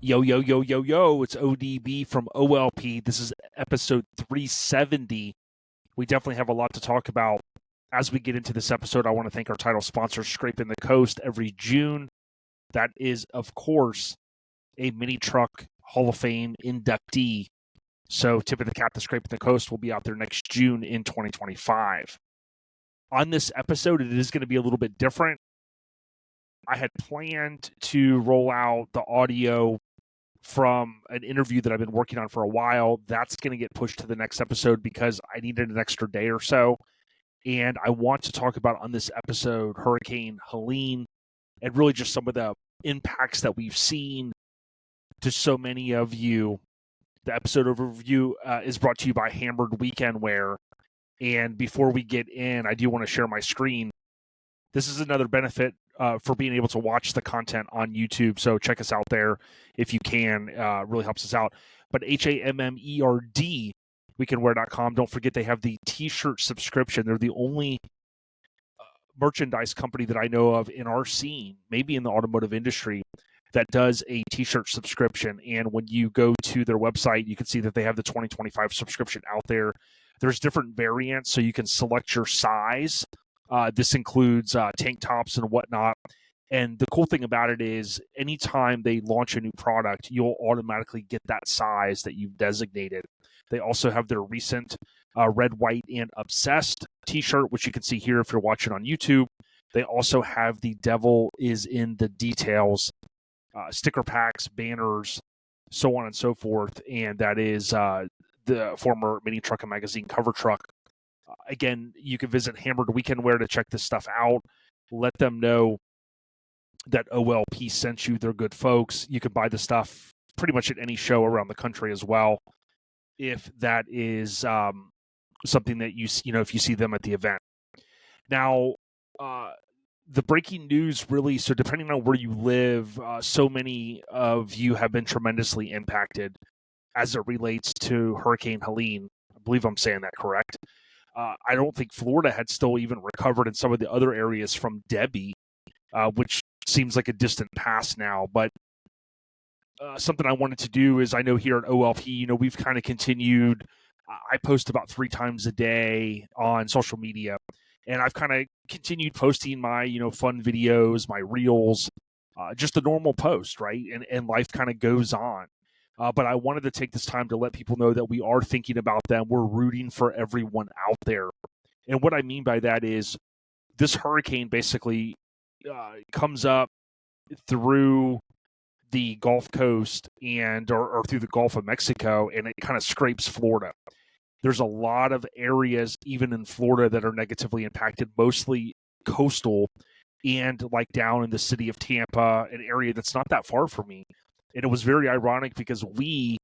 Yo, yo, yo, yo, yo, it's ODB from OLP. This is episode 370. We definitely have a lot to talk about. As we get into this episode, I want to thank our title sponsor, Scraping the Coast, every June. That is, of course, a Mini Truck Hall of Fame inductee. So, tip of the cap to Scraping the Coast will be out there next June in 2025. On this episode, it is going to be a little bit different. I had planned to roll out the audio from an interview that I've been working on for a while. That's going to get pushed to the next episode because I needed an extra day or so. And I want to talk about on this episode Hurricane Helene and really just some of the impacts that we've seen to so many of you. The episode overview is brought to you by Hammered Weekend Wear. And before we get in, I do want to share my screen. This is another benefit for being able to watch the content on YouTube. So check us out there if you can. Really helps us out. But HAMMERD, weekendwear.com. Don't forget they have the t-shirt subscription. They're the only merchandise company that I know of in our scene, maybe in the automotive industry, that does a t-shirt subscription. And when you go to their website, you can see that they have the 2025 subscription out there. There's different variants, so you can select your size. This includes tank tops and whatnot. And the cool thing about it is anytime they launch a new product, you'll automatically get that size that you've designated. They also have their recent Red, White, and Obsessed t-shirt, which you can see here if you're watching on YouTube. They also have the Devil is in the Details sticker packs, banners, so on and so forth. And that is the former Mini Truckin magazine cover truck. Again, you can visit Hammered Weekend Wear to check this stuff out. Let them know that OLP sent you. They're good folks. You can buy the stuff pretty much at any show around the country as well, if that is something that if you see them at the event. Now, the breaking news really, so depending on where you live, so many of you have been tremendously impacted as it relates to Hurricane Helene. I believe I'm saying that correct. I don't think Florida had still even recovered in some of the other areas from Debbie, which seems like a distant past now. But something I wanted to do is, I know here at OLP, we've kind of continued. I post about 3 times a day on social media, and I've kind of continued posting my, fun videos, my reels, just a normal post, right? And life kind of goes on. But I wanted to take this time to let people know that we are thinking about them. We're rooting for everyone out there. And what I mean by that is this hurricane basically comes up through the Gulf Coast or through the Gulf of Mexico, and it kind of scrapes Florida. There's a lot of areas, even in Florida, that are negatively impacted, mostly coastal and like down in the city of Tampa, an area that's not that far from me. And it was very ironic because we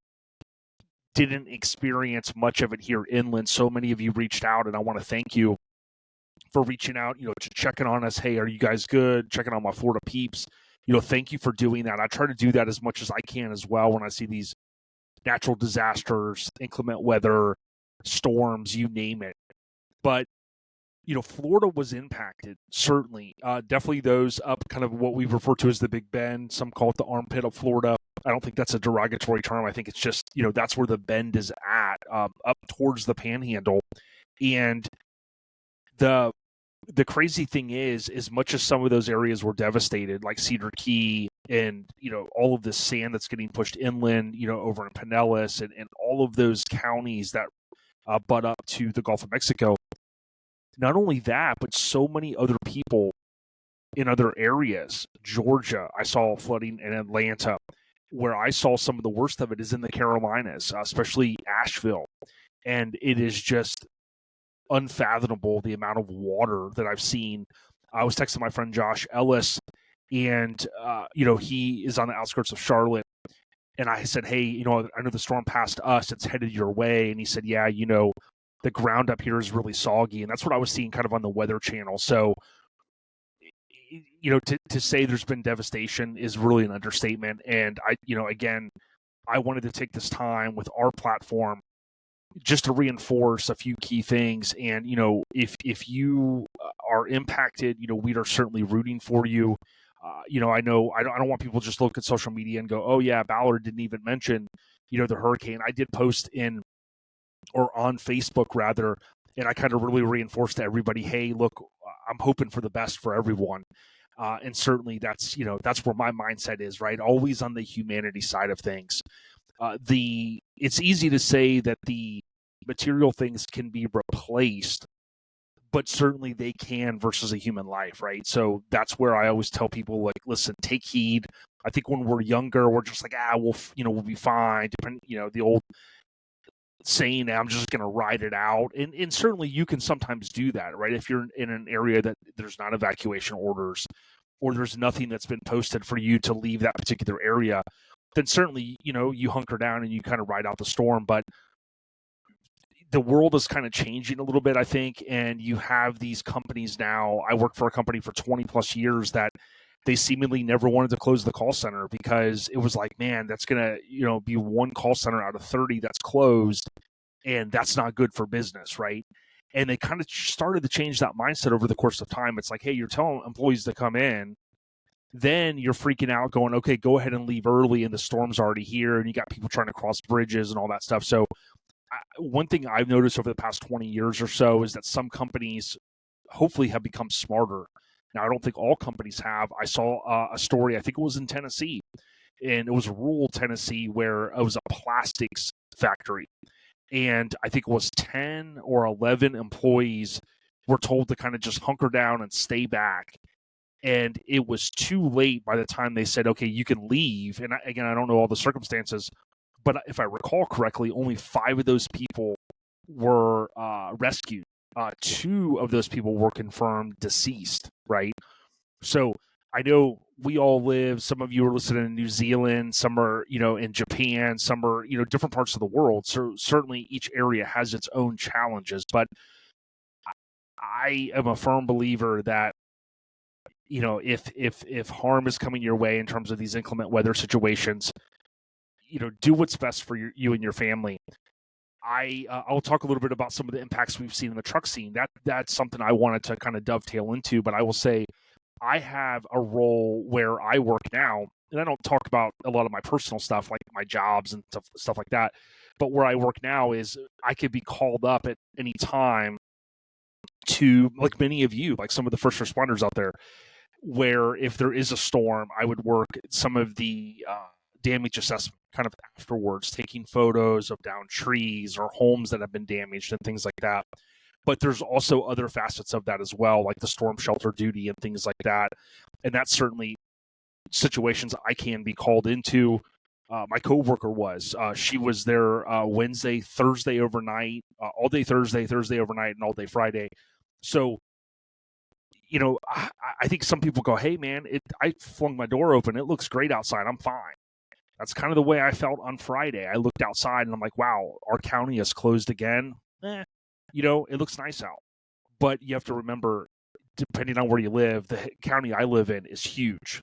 didn't experience much of it here inland. So many of you reached out, and I want to thank you for reaching out, checking on us. Hey, are you guys good? Checking on my Florida peeps. Thank you for doing that. I try to do that as much as I can as well when I see these natural disasters, inclement weather, storms, you name it. But Florida was impacted, certainly. Definitely those up kind of what we refer to as the Big Bend. Some call it the armpit of Florida. I don't think that's a derogatory term. I think it's just, that's where the bend is at, up towards the Panhandle. And the crazy thing is, as much as some of those areas were devastated, like Cedar Key and, all of this sand that's getting pushed inland, over in Pinellas and all of those counties that butt up to the Gulf of Mexico. Not only that, but so many other people in other areas. Georgia, I saw flooding in Atlanta. Where I saw some of the worst of it is in the Carolinas, especially Asheville. And it is just unfathomable the amount of water that I've seen. I was texting my friend Josh Ellis, and he is on the outskirts of Charlotte. And I said, hey, I know the storm passed us. It's headed your way. And he said, yeah, the ground up here is really soggy. And that's what I was seeing kind of on the Weather Channel. So, to say there's been devastation is really an understatement. And I wanted to take this time with our platform just to reinforce a few key things. And, if you are impacted, we are certainly rooting for you. I know I don't want people to just look at social media and go, oh yeah, Ballard didn't even mention, the hurricane. I did post in or on Facebook rather, and I kind of really reinforced to everybody, hey, look, I'm hoping for the best for everyone. And certainly that's where my mindset is, right? Always on the humanity side of things. It's easy to say that the material things can be replaced, but certainly they can versus a human life, right? So that's where I always tell people, like, listen, take heed. I think when we're younger, we're just like, we'll be fine. The old saying, I'm just going to ride it out. And certainly you can sometimes do that, right? If you're in an area that there's not evacuation orders or there's nothing that's been posted for you to leave that particular area, then certainly, you hunker down and you kind of ride out the storm. But the world is kind of changing a little bit, I think. And you have these companies now. I worked for a company for 20 plus years that they seemingly never wanted to close the call center because it was like, man, that's going to, be one call center out of 30 that's closed. And that's not good for business, right? And they kind of started to change that mindset over the course of time. It's like, hey, you're telling employees to come in, then you're freaking out going, okay, go ahead and leave early and the storm's already here and you got people trying to cross bridges and all that stuff. So one thing I've noticed over the past 20 years or so is that some companies hopefully have become smarter. Now, I don't think all companies have. I saw a story, I think it was in Tennessee, and it was rural Tennessee where it was a plastics factory. And I think it was 10 or 11 employees were told to kind of just hunker down and stay back. And it was too late by the time they said, okay, you can leave. And again, I don't know all the circumstances, but if I recall correctly, only 5 of those people were rescued. 2 of those people were confirmed deceased, right? So I know we all live, some of you are listening in New Zealand, some are, in Japan, some are, different parts of the world. So certainly each area has its own challenges, but I am a firm believer that, if harm is coming your way in terms of these inclement weather situations, do what's best for you and your family. I'll talk a little bit about some of the impacts we've seen in the truck scene. That's something I wanted to kind of dovetail into, but I will say I have a role where I work now, and I don't talk about a lot of my personal stuff like my jobs and stuff like that, but where I work now is I could be called up at any time to, like many of you, like some of the first responders out there, where if there is a storm, I would work some of the damage assessment kind of afterwards, taking photos of downed trees or homes that have been damaged and things like that. But there's also other facets of that as well, like the storm shelter duty and things like that. And that's certainly situations I can be called into. My coworker was. She was there Wednesday, Thursday overnight, all day Thursday, Thursday overnight, and all day Friday. So, I think some people go, hey, man, I flung my door open. It looks great outside. I'm fine. That's kind of the way I felt on Friday. I looked outside and I'm like, wow, our county is closed again. It looks nice out. But you have to remember, depending on where you live, the county I live in is huge.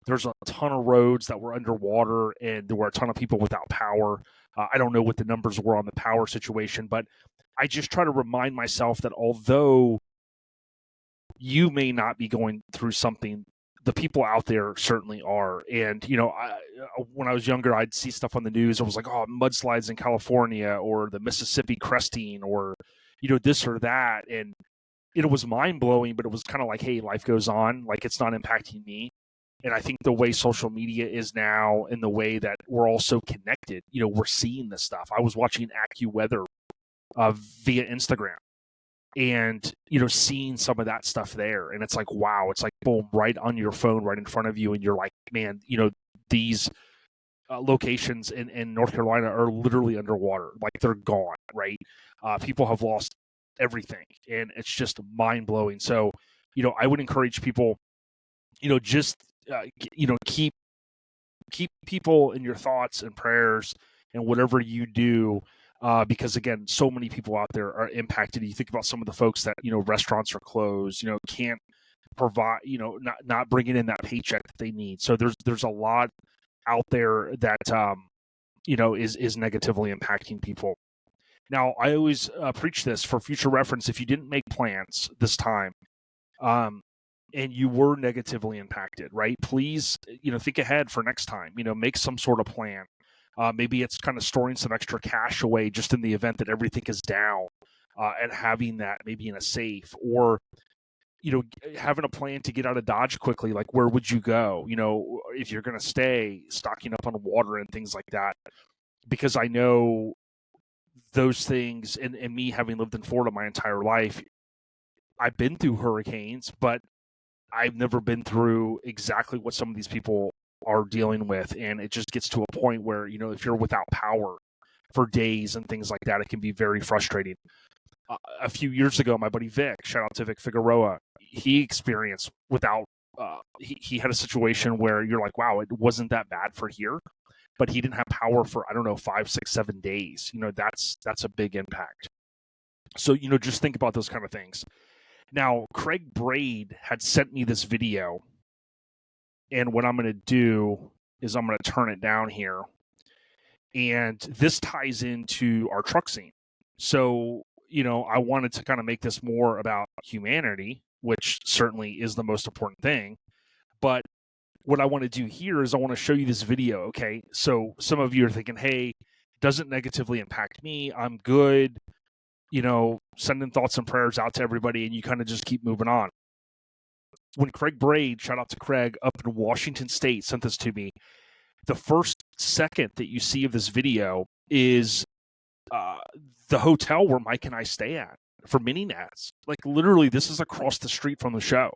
There's a ton of roads that were underwater and there were a ton of people without power. I don't know what the numbers were on the power situation, but I just try to remind myself that although you may not be going through something, the people out there certainly are. And, when I was younger, I'd see stuff on the news. I was like, oh, mudslides in California or the Mississippi cresting or, this or that. And it was mind blowing, but it was kind of like, hey, life goes on. Like, it's not impacting me. And I think the way social media is now and the way that we're all so connected, we're seeing this stuff. I was watching AccuWeather via Instagram and, seeing some of that stuff there. And it's like, wow, it's like, boom, right on your phone, right in front of you. And you're like, man, these locations in North Carolina are literally underwater. Like, they're gone, right? People have lost everything. And it's just mind blowing. So, I would encourage people, just, keep people in your thoughts and prayers and whatever you do. Because again, so many people out there are impacted. You think about some of the folks that, restaurants are closed, can't provide, not bringing in that paycheck that they need. So there's a lot out there that, is negatively impacting people. Now, I always preach this for future reference. If you didn't make plans this time, and you were negatively impacted, right? Please, think ahead for next time. Make some sort of plan. Maybe it's kind of storing some extra cash away just in the event that everything is down, and having that maybe in a safe, or having a plan to get out of Dodge quickly. Like, where would you go? If you're going to stay, stocking up on water and things like that. Because I know those things, and me having lived in Florida my entire life, I've been through hurricanes, but I've never been through exactly what some of these people are dealing with. And it just gets to a point where, if you're without power for days and things like that, it can be very frustrating. A few years ago, my buddy Vic, shout out to Vic Figueroa, he experienced without, he had a situation where you're like, wow, it wasn't that bad for here, but he didn't have power for, I don't know, 5, 6, 7 days. That's a big impact. So, just think about those kind of things. Now, Craig Braid had sent me this video, and what I'm going to do is I'm going to turn it down here, and this ties into our truck scene. So, I wanted to kind of make this more about humanity, which certainly is the most important thing, but what I want to do here is I want to show you this video, okay? So some of you are thinking, hey, doesn't negatively impact me. I'm good. Sending thoughts and prayers out to everybody, and you kind of just keep moving on. When Craig Braid, shout out to Craig, up in Washington State, sent this to me, the first second that you see of this video is the hotel where Mike and I stay at for mini nats. Like, literally, this is across the street from the show.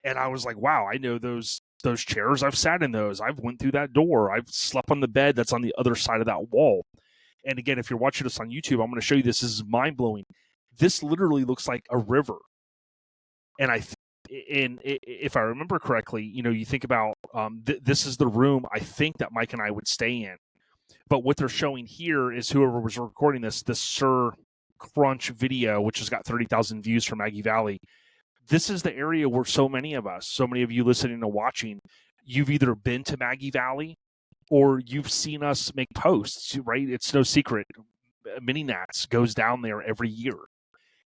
And I was like, wow, I know those chairs. I've sat in those. I've went through that door. I've slept on the bed that's on the other side of that wall. And again, if you're watching this on YouTube, I'm going to show you this. This is mind-blowing. This literally looks like a river. And if I remember correctly, you think about this is the room I think that Mike and I would stay in. But what they're showing here is whoever was recording this Sir Crunch video, which has got 30,000 views from Maggie Valley. This is the area where so many of you listening and watching, you've either been to Maggie Valley or you've seen us make posts, right? It's no secret. Mini Nats goes down there every year.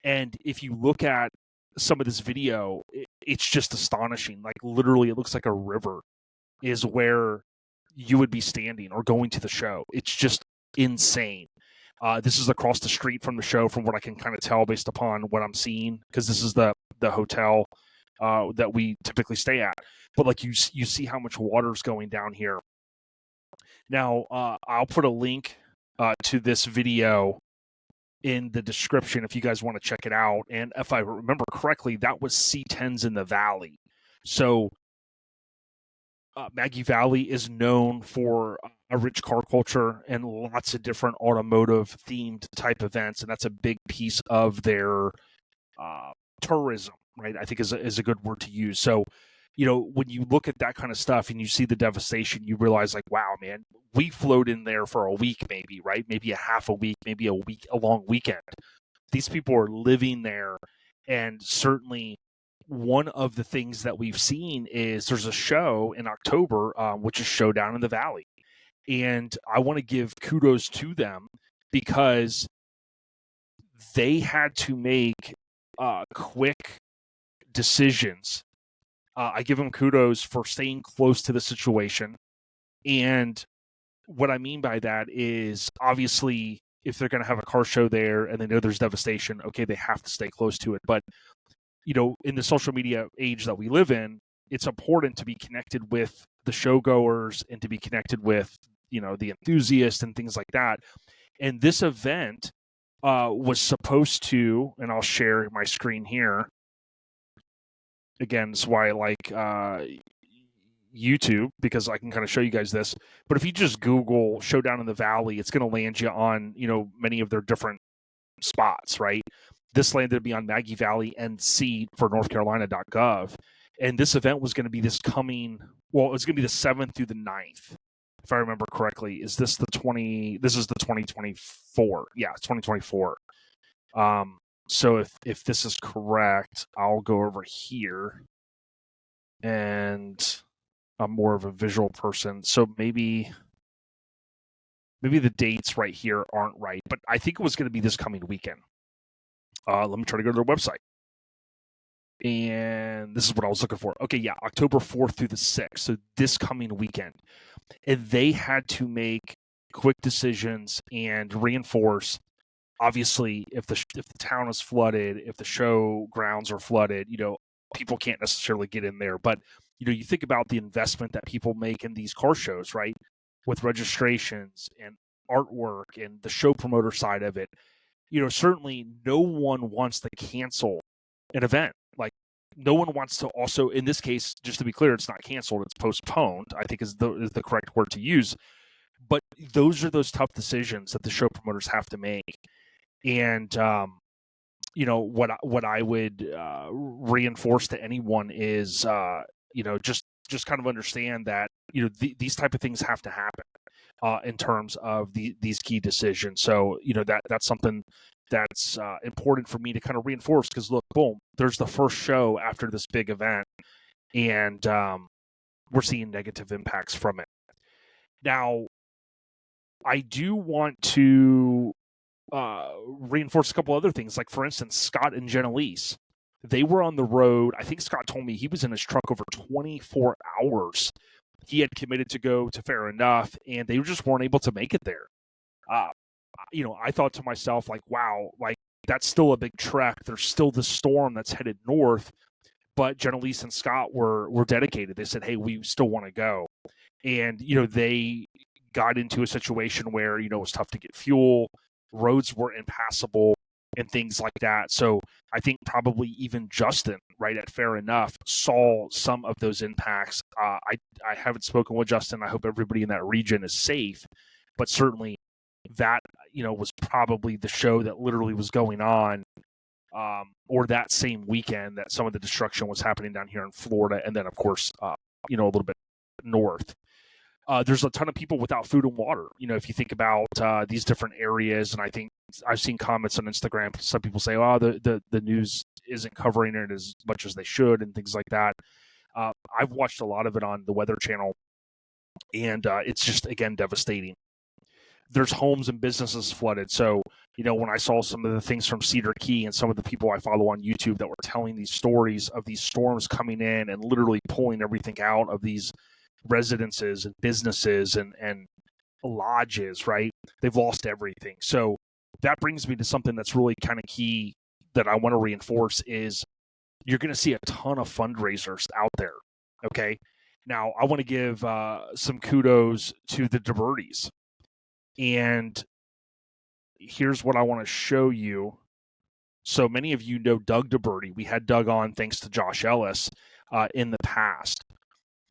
And if you look at some of this video, it's just astonishing. Like, literally, it looks like a river is where you would be standing or going to the show. It's just insane. This is across the street from the show, from what I can kind of tell based upon what I'm seeing, because this is the hotel that we typically stay at. But like, you see how much water's going down here. Now, I'll put a link to this video in the description if you guys want to check it out. And if I remember correctly, that was C10s in the Valley. So Maggie Valley is known for a rich car culture and lots of different automotive themed type events. And that's a big piece of their tourism, right? I think is a good word to use. So, when you look at that kind of stuff and you see the devastation, you realize, like, wow, man, we float in there for a week, maybe, right? Maybe a half a week, maybe a long weekend. These people are living there. And certainly one of the things that we've seen is there's a show in October, which is Showdown in the Valley. And I want to give kudos to them because they had to make quick decisions. I give them kudos for staying close to the situation. And what I mean by that is, obviously, if they're going to have a car show there and they know there's devastation, okay, they have to stay close to it. But, in the social media age that we live in, it's important to be connected with the showgoers and to be connected with, the enthusiasts and things like that. And this event was supposed to, and I'll share my screen here. Again, that's why I like YouTube, because I can kind of show you guys this. But if you just Google Showdown in the Valley, it's going to land you on, many of their different spots, right? This landed me on Maggie Valley NC for NorthCarolina.gov. And this event was going to be it was going to be the 7th through the 9th, if I remember correctly. This is the 2024. Yeah, it's 2024. So if this is correct, I'll go over here, and I'm more of a visual person. So maybe the dates right here aren't right, but I think it was going to be this coming weekend. Let me try to go to their website. and this is what I was looking for. Okay, yeah, October 4th through the 6th, so this coming weekend. And they had to make quick decisions and reinforce. Obviously, if the town is flooded, if the show grounds are flooded, people can't necessarily get in there. But you think about the investment that people make in these car shows, right? With registrations and artwork and the show promoter side of it. Certainly no one wants to cancel an event. Like, no one wants to also, in this case, just to be clear, it's not canceled, it's postponed, I think is the correct word to use. But those are those tough decisions that the show promoters have to make. And, what I would reinforce to anyone is, just kind of understand that, these type of things have to happen in terms of these key decisions. So, that's something that's important for me to kind of reinforce, because look, boom, there's the first show after this big event, and we're seeing negative impacts from it. Now, I do want to reinforce a couple other things. Like, for instance, Scott and Jenelise, they were on the road. I think Scott told me he was in his truck over 24 hours. He had committed to go to Fair Enough, and they just weren't able to make it there. I thought to myself, like, wow, like, that's still a big trek. There's still the storm that's headed north. But Jenelise and Scott were dedicated. They said, hey, we still want to go. And, they got into a situation where, it was tough to get fuel. Roads were impassable and things like that. So I think probably even Justin, right, at Fair Enough, saw some of those impacts. I haven't spoken with Justin. I hope everybody in that region is safe. But certainly that, was probably the show that literally was going on, or that same weekend that some of the destruction was happening down here in Florida. And then, of course, a little bit north. There's a ton of people without food and water. If you think about these different areas, and I think I've seen comments on Instagram. Some people say, "Oh, the news isn't covering it as much as they should," and things like that. I've watched a lot of it on the Weather Channel, and it's just, again, devastating. There's homes and businesses flooded. So, when I saw some of the things from Cedar Key and some of the people I follow on YouTube that were telling these stories of these storms coming in and literally pulling everything out of these residences and businesses and lodges, right? They've lost everything. So that brings me to something that's really kind of key that I want to reinforce is you're going to see a ton of fundraisers out there. Okay. Now, I want to give some kudos to the DeBertis. And here's what I want to show you. So many of you know Doug DeBerti. We had Doug on thanks to Josh Ellis in the past.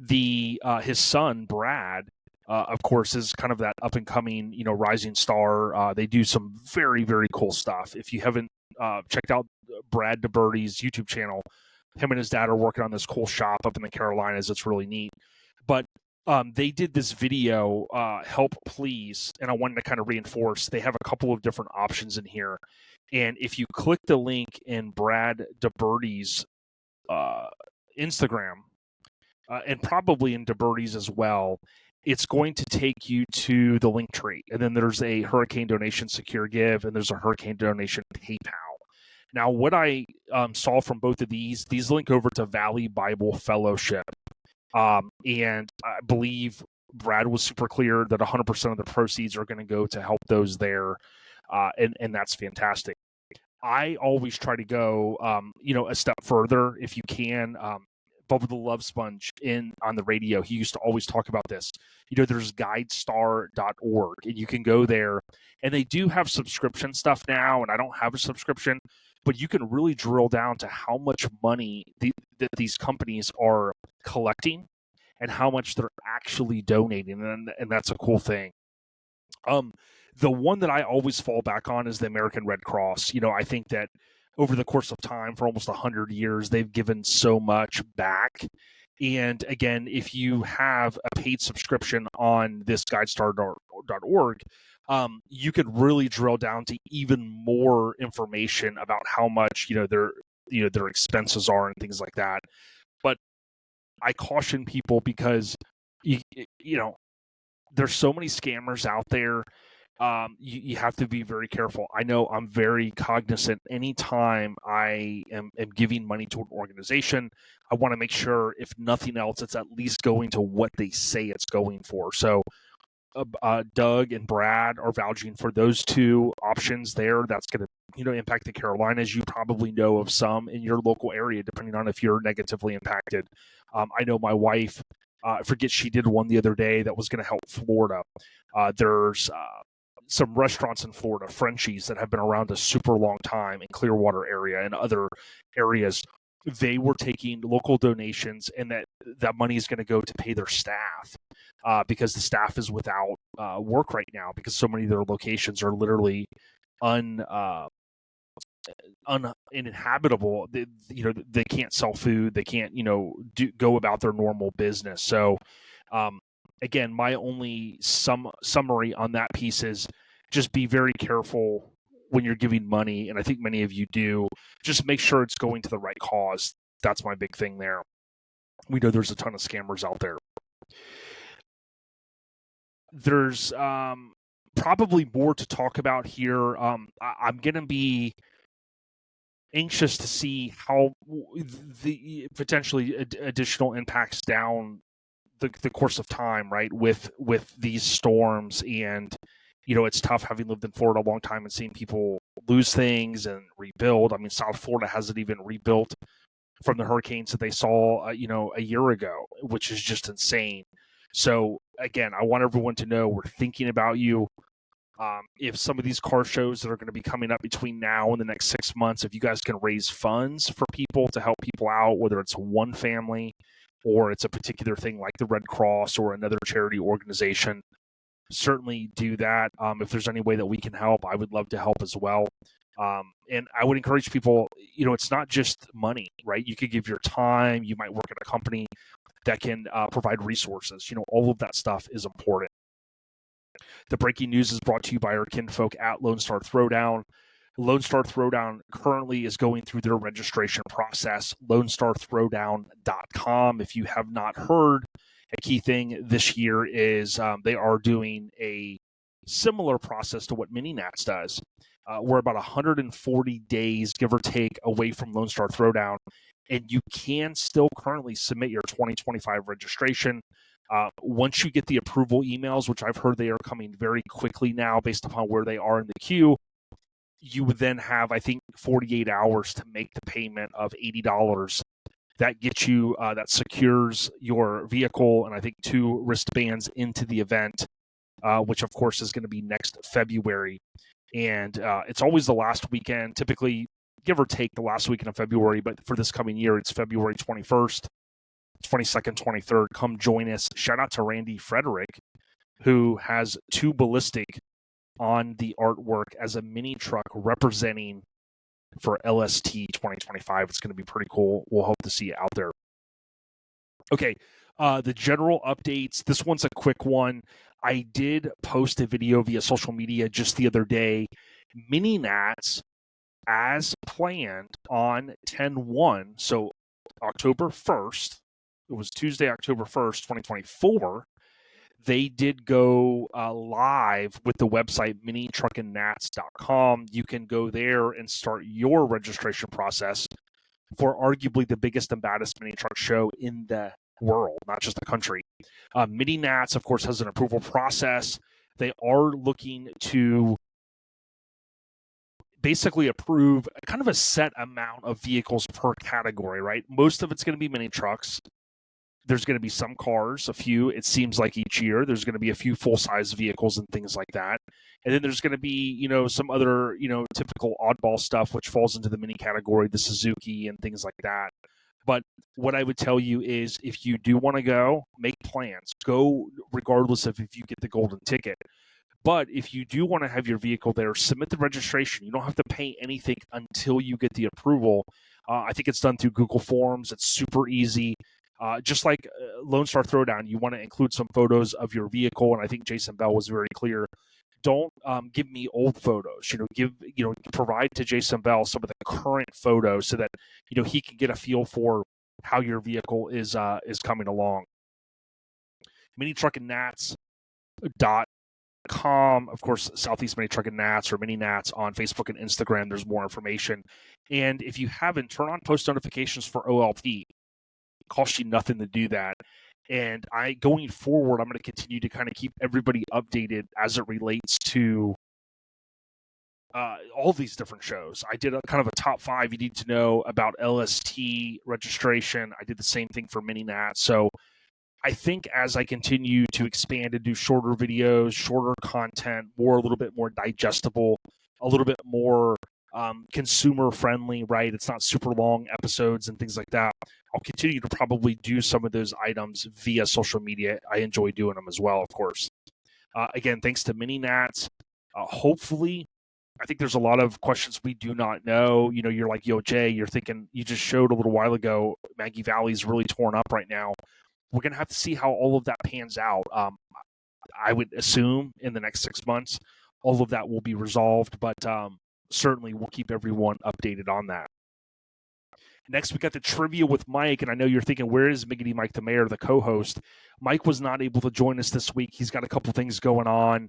His son, Brad, of course, is kind of that up and coming, rising star. They do some very, very cool stuff. If you haven't checked out Brad DeBerti's YouTube channel, him and his dad are working on this cool shop up in the Carolinas. It's really neat. But they did this video, Help Please, and I wanted to kind of reinforce. They have a couple of different options in here. And if you click the link in Brad DeBerti's Instagram, and probably in DeBerti's as well, it's going to take you to the link tree. And then there's a hurricane donation secure give, and there's a hurricane donation PayPal. Now, what I saw from both of these link over to Valley Bible Fellowship. And I believe Brad was super clear that 100% of the proceeds are going to go to help those there. And that's fantastic. I always try to go, a step further if you can. Bubba the Love Sponge on the radio, he used to always talk about this. There's guidestar.org, and you can go there, and they do have subscription stuff now, and I don't have a subscription, but you can really drill down to how much money that these companies are collecting and how much they're actually donating, and that's a cool thing. The one that I always fall back on is the American Red Cross. I think that over the course of time, for almost 100 years, they've given so much back. And again, if you have a paid subscription on this guidestar.org, you could really drill down to even more information about how much their expenses are and things like that. But I caution people because there's so many scammers out there. you have to be very careful. I know I'm very cognizant. Anytime I am giving money to an organization, I want to make sure, if nothing else, it's at least going to what they say it's going for. So Doug and Brad are vouching for those two options there. That's going to impact the Carolinas. You probably know of some in your local area, depending on if you're negatively impacted. I know my wife, I forget, she did one the other day that was going to help Florida. There's some restaurants in Florida, Frenchies, that have been around a super long time in Clearwater area and other areas. They were taking local donations, and that money is going to go to pay their staff because the staff is without work right now because so many of their locations are literally uninhabitable. They can't sell food. They can't go about their normal business. So again, my only summary on that piece is just be very careful when you're giving money, and I think many of you do. Just make sure it's going to the right cause. That's my big thing there. We know there's a ton of scammers out there. There's probably more to talk about here. I'm going to be anxious to see how the potentially additional impacts down the course of time, right? With these storms, and it's tough having lived in Florida a long time and seeing people lose things and rebuild. I mean, South Florida hasn't even rebuilt from the hurricanes that they saw, a year ago, which is just insane. So again, I want everyone to know we're thinking about you. If some of these car shows that are going to be coming up between now and the next 6 months, if you guys can raise funds for people to help people out, whether it's one family or it's a particular thing like the Red Cross or another charity organization, certainly do that. If there's any way that we can help, I would love to help as well. And I would encourage people, it's not just money, right? You could give your time. You might work at a company that can provide resources. All of that stuff is important. The breaking news is brought to you by our kinfolk at Lone Star Throwdown. Lone Star Throwdown currently is going through their registration process, lonestarthrowdown.com. If you have not heard, a key thing this year is they are doing a similar process to what Mini Nats does. We're about 140 days, give or take, away from Lone Star Throwdown, and you can still currently submit your 2025 registration. Once you get the approval emails, which I've heard they are coming very quickly now based upon where they are in the queue, you would then have, I think, 48 hours to make the payment of $80. That gets you, that secures your vehicle and I think 2 wristbands into the event, which of course is going to be next February. And it's always the last weekend, typically, give or take, the last weekend of February. But for this coming year, it's February 21st, 22nd, 23rd. Come join us. Shout out to Randy Frederick, who has 2 ballistic on the artwork as a mini truck representing for LST 2025. It's going to be pretty cool. We'll hope to see you out there. Okay, the general updates. This one's a quick one. I did post a video via social media just the other day. Mini Nats, as planned on 10/1, so October 1st, it was Tuesday, October 1st, 2024, they did go live with the website minitruckinnats.com. You can go there and start your registration process for arguably the biggest and baddest mini truck show in the world, not just the country. Mini Nats, of course, has an approval process. They are looking to basically approve kind of a set amount of vehicles per category, right? Most of it's going to be mini trucks. There's going to be some cars, a few, it seems like each year. There's going to be a few full-size vehicles and things like that. And then there's going to be, some other, typical oddball stuff, which falls into the mini category, the Suzuki and things like that. But what I would tell you is if you do want to go, make plans. Go regardless of if you get the golden ticket. But if you do want to have your vehicle there, submit the registration. You don't have to pay anything until you get the approval. I think it's done through Google Forms. It's super easy. Just like Lone Star Throwdown, you want to include some photos of your vehicle, and I think Jason Bell was very clear. Don't give me old photos. Provide to Jason Bell some of the current photos so that he can get a feel for how your vehicle is coming along. Minitruckinnats.com truckin.com. Of course, Southeast Mini Truckin Nats or Mini Nats on Facebook and Instagram. There's more information. And if you haven't, turn on post notifications for OLP. It costs you nothing to do that. And going forward, I'm going to continue to kind of keep everybody updated as it relates to all these different shows. I did a kind of a top 5 you need to know about LST registration. I did the same thing for Mini Nats. So I think as I continue to expand and do shorter videos, shorter content, a little bit more digestible, a little bit more consumer friendly, right? It's not super long episodes and things like that. I'll continue to probably do some of those items via social media. I enjoy doing them as well, of course. Again, thanks to Mini Nats. Hopefully, I think there's a lot of questions we do not know. You know, you're like, yo, Jay, you're thinking, you just showed a little while ago, Maggie Valley's really torn up right now. We're going to have to see how all of that pans out. I would assume in the next 6 months, all of that will be resolved, but certainly we'll keep everyone updated on that. Next, we got the trivia with Mike, and I know you're thinking, where is Miggity Mike the Mayor, the co-host? Mike was not able to join us this week. He's got a couple things going on,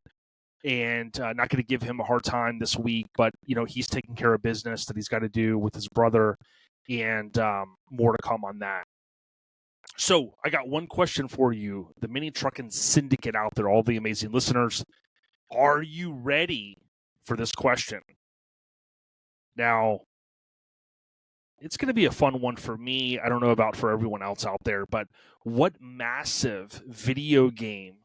and not going to give him a hard time this week, but you know, he's taking care of business that he's got to do with his brother, and more to come on that. So I got one question for you, the Mini Truckin Syndicate out there, all the amazing listeners. Are you ready for this question? Now, it's going to be a fun one for me. I don't know about for everyone else out there, but what massive video game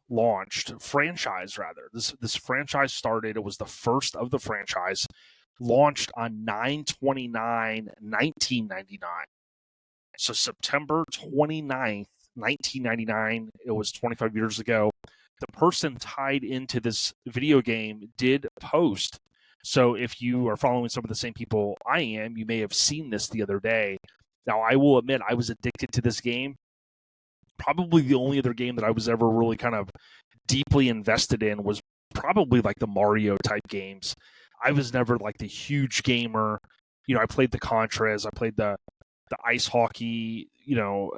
franchise rather. This franchise started, it was the first of the franchise, launched on 9/29/1999. So September 29th, 1999, it was 25 years ago. The person tied into this video game did post. So if you are following some of the same people I am, you may have seen this the other day. Now, I will admit I was addicted to this game. Probably the only other game that I was ever really kind of deeply invested in was probably like the Mario type games. I was never like the huge gamer. You know, I played the Contras, I played the ice hockey, you know,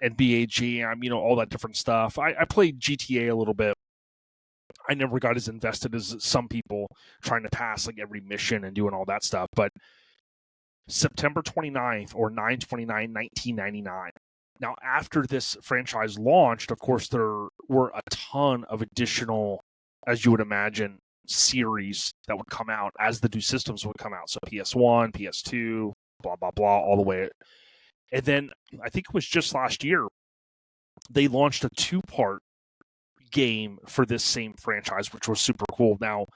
NBA Jam, you know, all that different stuff. I played GTA a little bit. I never got as invested as some people trying to pass like every mission and doing all that stuff. But September 29th or 9/29/1999. Now, after this franchise launched, of course, there were a ton of additional, as you would imagine, series that would come out as the new systems would come out. So PS1, PS2, blah, blah, blah, all the way. And then I think it was just last year, they launched a 2-part game for this same franchise, which was super cool. Now,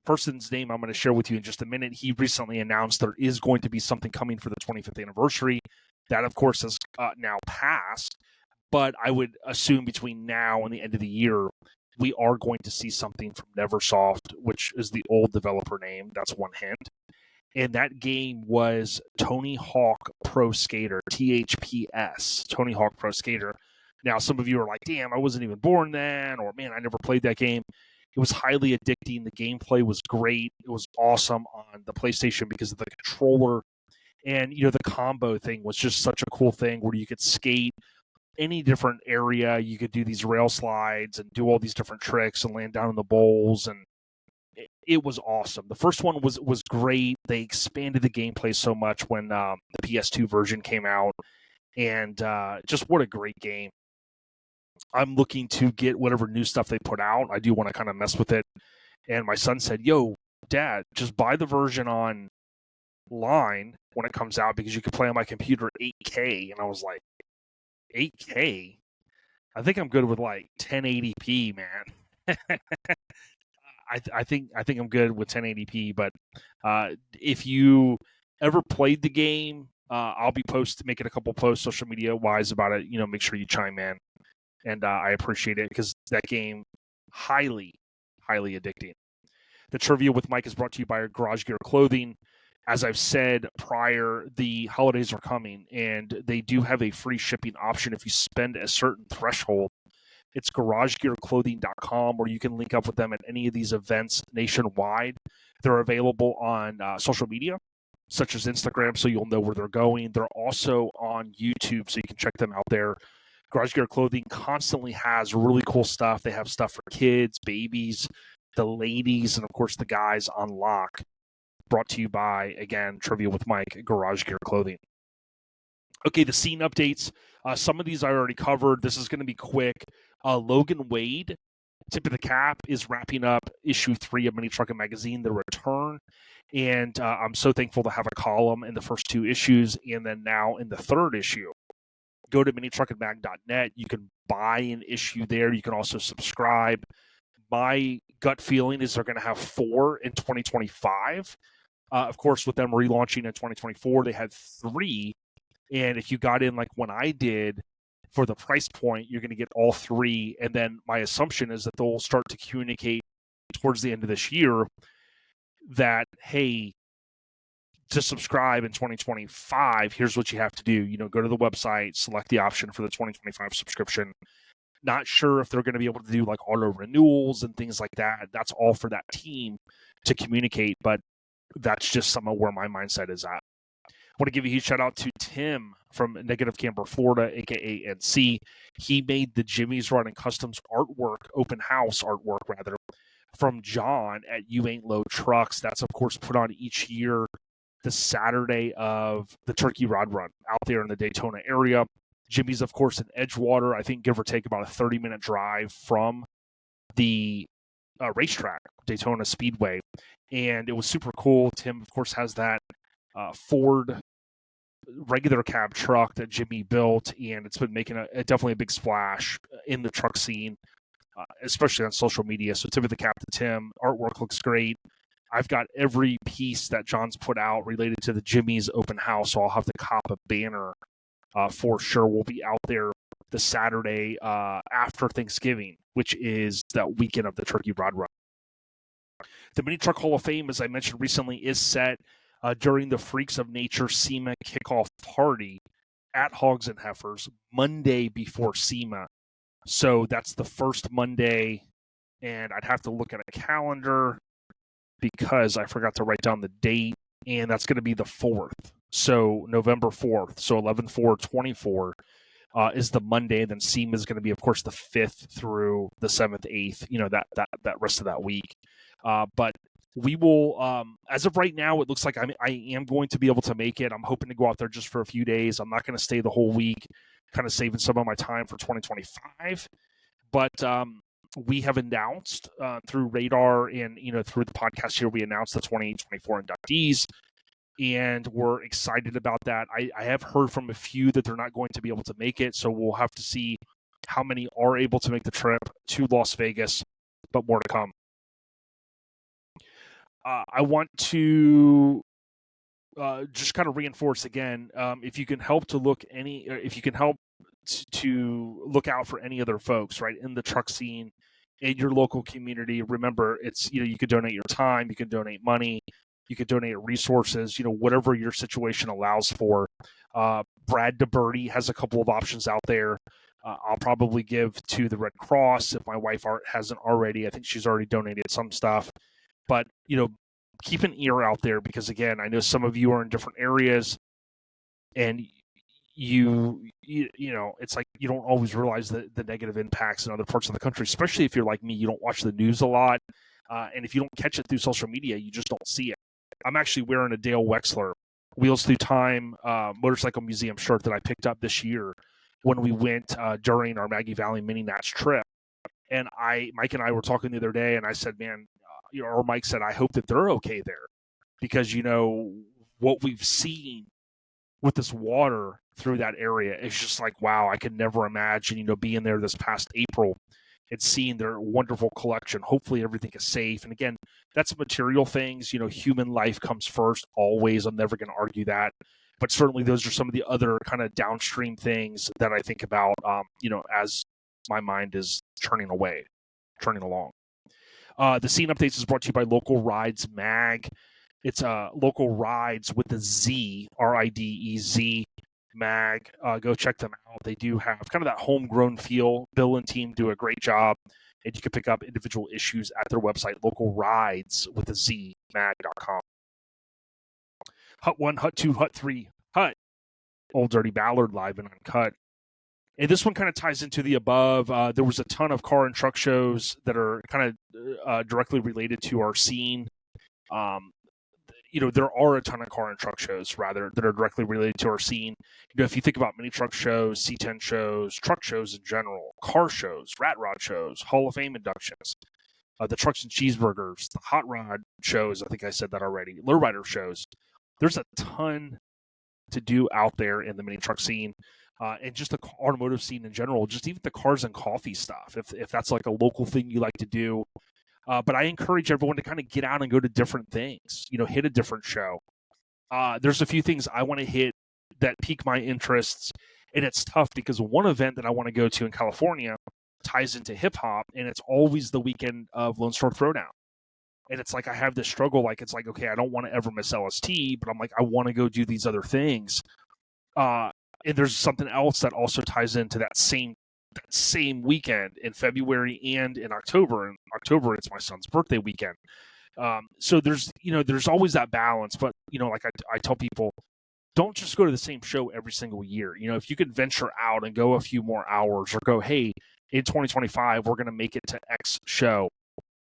person's name I'm going to share with you in just a minute. He recently announced there is going to be something coming for the 25th anniversary. That, of course, has now passed. But I would assume between now and the end of the year, we are going to see something from Neversoft, which is the old developer name. That's one hint. And that game was Tony Hawk Pro Skater, THPS, Tony Hawk Pro Skater. Now, some of you are like, damn, I wasn't even born then, or man, I never played that game. It was highly addicting. The gameplay was great. It was awesome on the PlayStation because of the controller. And, you know, the combo thing was just such a cool thing where you could skate any different area. You could do these rail slides and do all these different tricks and land down in the bowls. And it was awesome. The first one was great. They expanded the gameplay so much when the PS2 version came out. And just what a great game. I'm looking to get whatever new stuff they put out. I do want to kind of mess with it. And my son said, yo, Dad, just buy the version online when it comes out because you can play on my computer at 8K. And I was like, 8K? I think I'm good with like 1080p, man. I think I'm good with 1080p. But if you ever played the game, I'll be making a couple posts social media wise about it. You know, make sure you chime in. And I appreciate it because that game, highly, highly addicting. The trivia with Mike is brought to you by Garage Gear Clothing. As I've said prior, the holidays are coming, and they do have a free shipping option if you spend a certain threshold. It's garagegearclothing.com, or you can link up with them at any of these events nationwide. They're available on social media, such as Instagram, so you'll know where they're going. They're also on YouTube, so you can check them out there. Garage Gear Clothing constantly has really cool stuff. They have stuff for kids, babies, the ladies, and of course the guys on lock. Brought to you by, again, Trivia with Mike, Garage Gear Clothing. Okay, the scene updates. Some of these I already covered. This is going to be quick. Logan Wade, Tip of the Cap, is wrapping up issue 3 of Mini Truckin Magazine, The Return. And I'm so thankful to have a column in the first 2 issues and then now in the 3rd issue. Go to minitruckinmag.net. You can buy an issue there. You can also subscribe. My gut feeling is they're going to have 4 in 2025. Of course, with them relaunching in 2024, they had 3. And if you got in like when I did for the price point, you're going to get all 3. And then my assumption is that they'll start to communicate towards the end of this year that, hey, to subscribe in 2025, here's what you have to do. Go to the website, select the option for the 2025 subscription. Not sure if they're going to be able to do like auto renewals and things like that. That's all for that team to communicate, but that's just some of where my mindset is at. I want to give a huge shout out to Tim from Negative Camper, Florida, aka NC. He made the Jimmy's Run and Customs artwork, open house artwork rather, from John at You Ain't Low Trucks. That's of course put on each year the Saturday of the Turkey Rod Run out there in the Daytona area. Jimmy's, of course, in Edgewater, I think give or take about a 30-minute drive from the racetrack, Daytona Speedway. And it was super cool. Tim, of course, has that Ford regular cab truck that Jimmy built, and it's been making definitely a big splash in the truck scene, especially on social media. So tip of the cap to Tim. Artwork looks great. I've got every piece that John's put out related to the Jimmy's open house, so I'll have to cop a banner for sure. We'll be out there the Saturday after Thanksgiving, which is that weekend of the Turkey Rod Run. The Mini Truck Hall of Fame, as I mentioned recently, is set during the Freaks of Nature SEMA kickoff party at Hogs and Heifers Monday before SEMA. So that's the first Monday, and I'd have to look at a calendar because I forgot to write down the date, and that's going to be the 4th. So November 4th. So 11/4/24 is the Monday. Then SEMA is going to be, of course, the 5th through the 7th, 8th, that rest of that week. But we will, as of right now, it looks like I am going to be able to make it. I'm hoping to go out there just for a few days. I'm not going to stay the whole week, kind of saving some of my time for 2025. But we have announced through Radar and through the podcast here, we announced the 2024 inductees, and we're excited about that. I have heard from a few that they're not going to be able to make it, so we'll have to see how many are able to make the trip to Las Vegas, but more to come. I want to just kind of reinforce again, if you can help to look to look out for any other folks, right, in the truck scene, in your local community. Remember, it's, you could donate your time, you can donate money, you could donate resources, whatever your situation allows for. Brad DeBerti has a couple of options out there. I'll probably give to the Red Cross if my wife hasn't already. I think she's already donated some stuff. But, keep an ear out there because, again, I know some of you are in different areas, and it's like you don't always realize the negative impacts in other parts of the country, especially if you're like me. You don't watch the news a lot, and if you don't catch it through social media, you just don't see it. I'm actually wearing a Dale Wexler Wheels Through Time Motorcycle Museum shirt that I picked up this year when we went during our Maggie Valley Mini Nats trip. And Mike and I were talking the other day, and I said, man, or Mike said, I hope that they're okay there, because what we've seen with this water through that area is just like, wow, I could never imagine, being there this past April and seeing their wonderful collection. Hopefully everything is safe. And again, that's material things, human life comes first always. I'm never going to argue that. But certainly those are some of the other kind of downstream things that I think about, as my mind is turning along. The Scene Updates is brought to you by Local Rides Mag. It's Local Rides with the Z, RIDEZ Mag. Go check them out. They do have kind of that homegrown feel. Bill and team do a great job, and you can pick up individual issues at their website, Local Rides with the Z, mag.com. Hut 1, Hut 2, Hut 3, Hut. Old Dirty Ballard live and uncut. And this one kind of ties into the above. There was a ton of car and truck shows that are kind of directly related to our scene. There are a ton of car and truck shows, rather, that are directly related to our scene. If you think about mini truck shows, C10 shows, truck shows in general, car shows, rat rod shows, Hall of Fame inductions, the trucks and cheeseburgers, the hot rod shows, I think I said that already, lowrider shows. There's a ton to do out there in the mini truck scene. And just the automotive scene in general, just even the cars and coffee stuff, if that's like a local thing you like to do. But I encourage everyone to kind of get out and go to different things, hit a different show. There's a few things I want to hit that pique my interests, and it's tough because one event that I want to go to in California ties into hip hop, and it's always the weekend of Lone Star Throwdown. And it's like I have this struggle, like it's like, okay, I don't want to ever miss LST, but I'm like, I want to go do these other things. And there's something else that also ties into that same weekend in February and in October. In October, it's my son's birthday weekend. So there's always that balance. But, like I tell people, don't just go to the same show every single year. If you could venture out and go a few more hours, or go, hey, in 2025, we're going to make it to X show.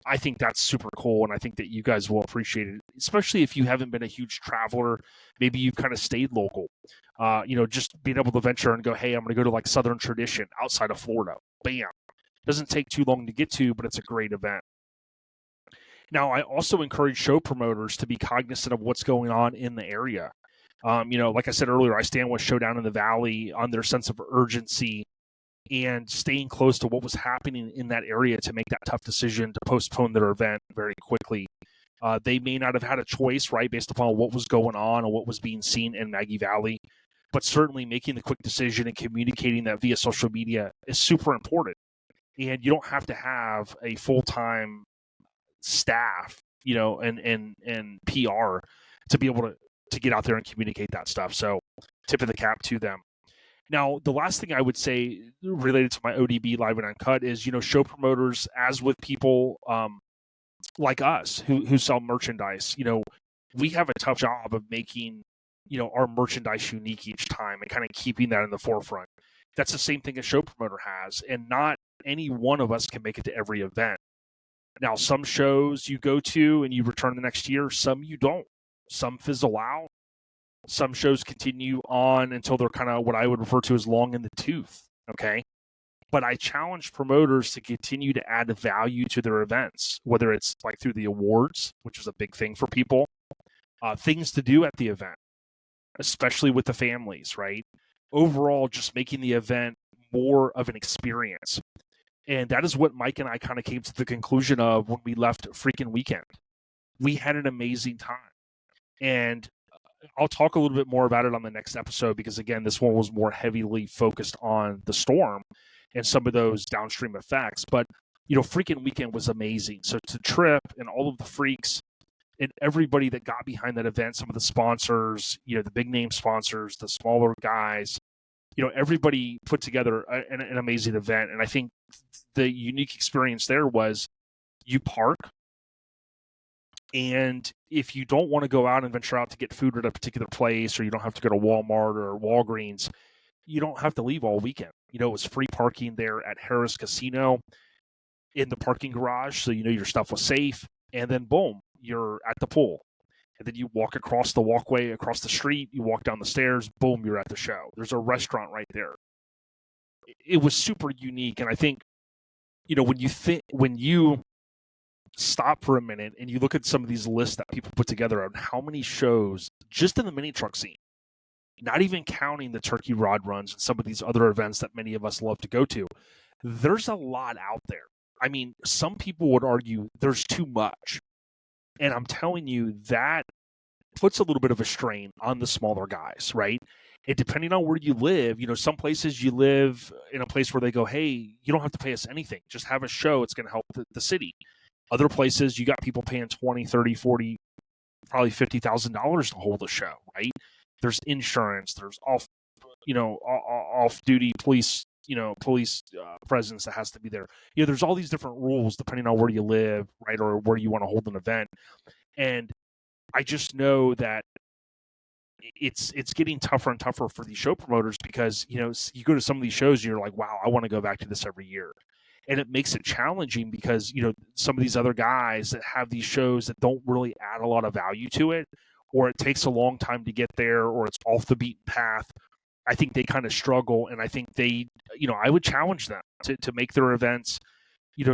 I think that's super cool, and I think that you guys will appreciate it, especially if you haven't been a huge traveler. Maybe you've kind of stayed local. Just being able to venture and go, hey, I'm going to go to like Southern Tradition outside of Florida. Bam. Doesn't take too long to get to, but it's a great event. Now, I also encourage show promoters to be cognizant of what's going on in the area. Like I said earlier, I stand with Showdown in the Valley on their sense of urgency and staying close to what was happening in that area to make that tough decision to postpone their event very quickly. They may not have had a choice, right, based upon what was going on and what was being seen in Maggie Valley, but certainly making the quick decision and communicating that via social media is super important. And you don't have to have a full-time staff, and PR to be able to get out there and communicate that stuff. So tip of the cap to them. Now, the last thing I would say related to my ODB Live and Uncut is, show promoters, as with people like us who sell merchandise, we have a tough job of making, our merchandise unique each time and kind of keeping that in the forefront. That's the same thing a show promoter has, and not any one of us can make it to every event. Now, some shows you go to and you return the next year, some you don't. Some fizzle out. Some shows continue on until they're kind of what I would refer to as long in the tooth, okay? But I challenge promoters to continue to add value to their events, whether it's like through the awards, which is a big thing for people, things to do at the event, especially with the families, right? Overall, just making the event more of an experience. And that is what Mike and I kind of came to the conclusion of when we left Freakin' Weekend. We had an amazing time. And I'll talk a little bit more about it on the next episode because, again, this one was more heavily focused on the storm and some of those downstream effects. But, Freakin' Weekend was amazing. So to Trip and all of the freaks and everybody that got behind that event, some of the sponsors, the big name sponsors, the smaller guys, everybody put together an amazing event. And I think the unique experience there was you park, and if you don't want to go out and venture out to get food at a particular place, or you don't have to go to Walmart or Walgreens, you don't have to leave all weekend. It was free parking there at Harris Casino in the parking garage, so your stuff was safe. And then boom, you're at the pool. And then you walk across the walkway, across the street, you walk down the stairs, boom, you're at the show. There's a restaurant right there. It was super unique. And I think, when you stop for a minute and you look at some of these lists that people put together on how many shows just in the mini truck scene, not even counting the turkey rod runs and some of these other events that many of us love to go to, there's a lot out there. I mean, some people would argue there's too much. And I'm telling you, that puts a little bit of a strain on the smaller guys, right? And depending on where you live, some places you live in a place where they go, hey, you don't have to pay us anything. Just have a show. It's going to help the city. Other places, you got people paying $20, $30, $40, probably $50,000 to hold a show, right? There's insurance. There's off-duty police presence that has to be there. There's all these different rules depending on where you live, right, or where you want to hold an event. And I just know that it's getting tougher and tougher for these show promoters because, you go to some of these shows and you're like, wow, I want to go back to this every year. And it makes it challenging because, some of these other guys that have these shows that don't really add a lot of value to it, or it takes a long time to get there, or it's off the beaten path. I think they kind of struggle, and I think I would challenge them to make their events,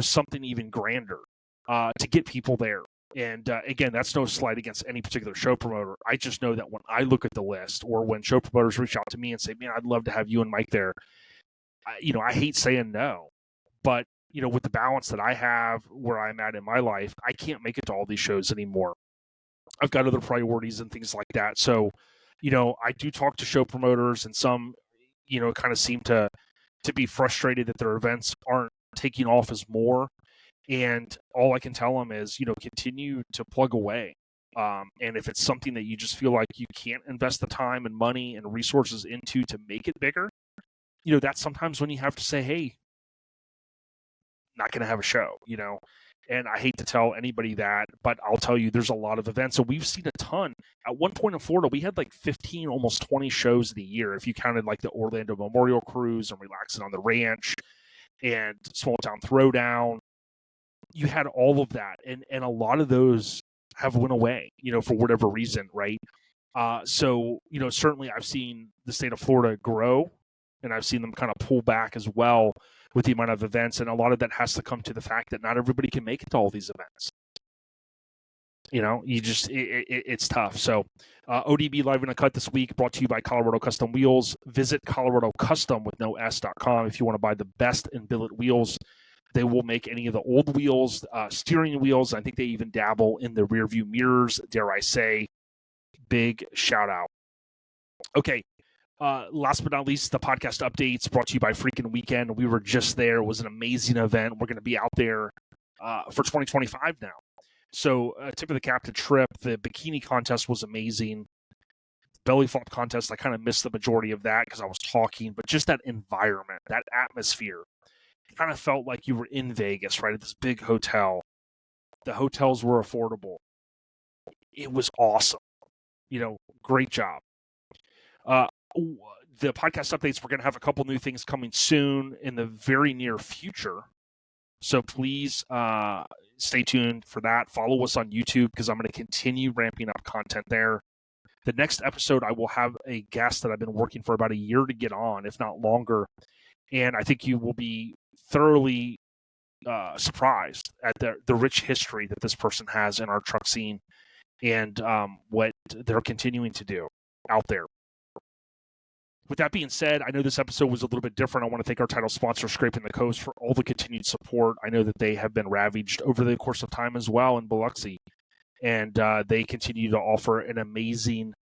something even grander, to get people there. And again, that's no slight against any particular show promoter. I just know that when I look at the list, or when show promoters reach out to me and say, "Man, I'd love to have you and Mike there," I hate saying no, but with the balance that I have, where I'm at in my life, I can't make it to all these shows anymore. I've got other priorities and things like that. So, I do talk to show promoters, and some, kind of seem to be frustrated that their events aren't taking off as more. And all I can tell them is, continue to plug away. And if it's something that you just feel like you can't invest the time and money and resources into to make it bigger, that's sometimes when you have to say, hey, not going to have a show, And I hate to tell anybody that, but I'll tell you, there's a lot of events. So we've seen a ton. At one point in Florida, we had like 15, almost 20 shows in a year, if you counted like the Orlando Memorial Cruise and Relaxing on the Ranch and Small Town Throwdown. You had all of that, and a lot of those have went away, for whatever reason, right? So, certainly I've seen the state of Florida grow, and I've seen them kind of pull back as well with the amount of events, and a lot of that has to come to the fact that not everybody can make it to all these events. It's tough. So, ODB Live in a Cut this week, brought to you by Colorado Custom Wheels. Visit Colorado Custom with no S.com if you want to buy the best in billet wheels. They will make any of the old wheels, steering wheels. I think they even dabble in the rear view mirrors, dare I say. Big shout out. Okay. Last but not least, the podcast updates brought to you by Freaking Weekend. We were just there. It was an amazing event. We're going to be out there for 2025 now. So, tip of the cap to Trip. The bikini contest was amazing. Belly flop contest, I kind of missed the majority of that because I was talking, but just that environment, that atmosphere, it kind of felt like you were in Vegas, right, at this big hotel. The hotels were affordable. It was awesome. Great job. The podcast updates, we're going to have a couple new things coming soon in the very near future. So please stay tuned for that. Follow us on YouTube because I'm going to continue ramping up content there. The next episode, I will have a guest that I've been working for about a year to get on, if not longer. And I think you will be thoroughly surprised at the rich history that this person has in our truck scene and what they're continuing to do out there. With that being said, I know this episode was a little bit different. I want to thank our title sponsor, Scraping the Coast, for all the continued support. I know that they have been ravaged over the course of time as well in Biloxi, and they continue to offer an amazing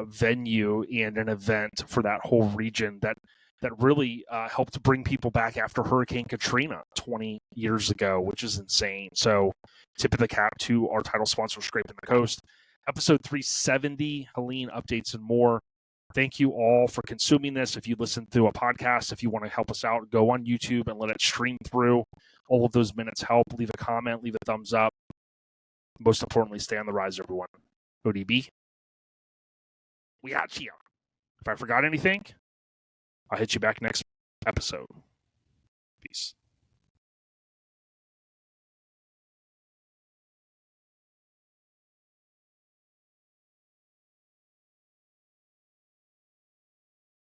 venue and an event for that whole region that really helped bring people back after Hurricane Katrina 20 years ago, which is insane. So tip of the cap to our title sponsor, Scraping the Coast. Episode 370, Helene updates and more. Thank you all for consuming this. If you listen through a podcast, if you want to help us out, go on YouTube and let it stream through. All of those minutes help. Leave a comment, leave a thumbs up. Most importantly, stay on the rise, everyone. ODB. We out here. If I forgot anything, I'll hit you back next episode. Peace.